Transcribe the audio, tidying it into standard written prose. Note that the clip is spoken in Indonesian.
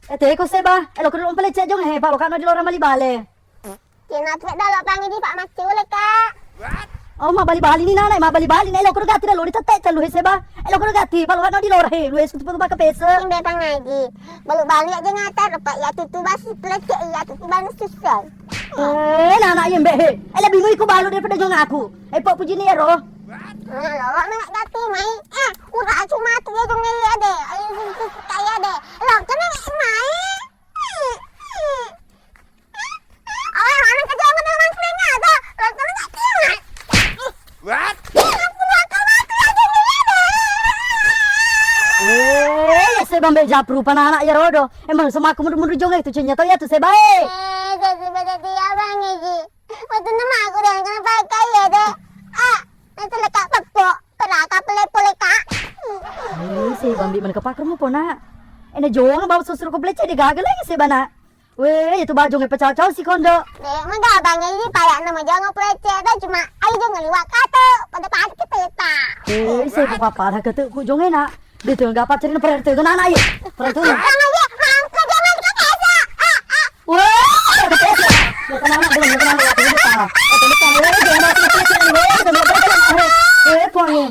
Te ko seba, lo ko pala chat jong he, pa baka no di lora malibale. Kinapit dah lo pangi di Pak Macu le kak. Oh, mabali-bali ni nanay, mabali-bali na lo ko gati na lo dita te lu he seba. Lo ko gati, pa baka no di lora he, lu es ko pa ka pesa. Imbe pangaji. Balu balik aja ngatar pak ya tutu basi plece ya tutu banu susah. Anak yembe he. Lebih ko balo daripada jong aku. Po puji ni ero. Lo nak gati mai. Udah cuma tu ya jong ya deh. Ayo kaya deh. Lo kena mai. Orang kerja mana orang kelinga tu. Lo kena gati mai. What? Seba be japru pana anak ya rodo. Emang sama aku mundur-mundur jong itu cinya to ya tu seba e. Jadi berarti abang ini. Waktu nama aku dah kena pakai ya deh. Nanti lekat pepok. Peraka pele-pele kak. Seba ambil mana kepak rumah pona. Ena jong bawa susur ko blece de gagal lagi seba na. Weh, itu baju nge pecah-pecah si kondo. Dek, mengga abang ini payak nama jangan pelece dah cuma ayo jangan liwat kata pada pagi kita ta. Seba papa dah kata ku jong ena. Dia tu enggak pacarin per tu anak ye. Per tu. Jangan aja, mangka jangan kita kesa. Wah, kena anak belum kena anak. Itu ni kan. Itu ni kan. Jangan masuk ke sini. Jangan masuk ke sini. Poin.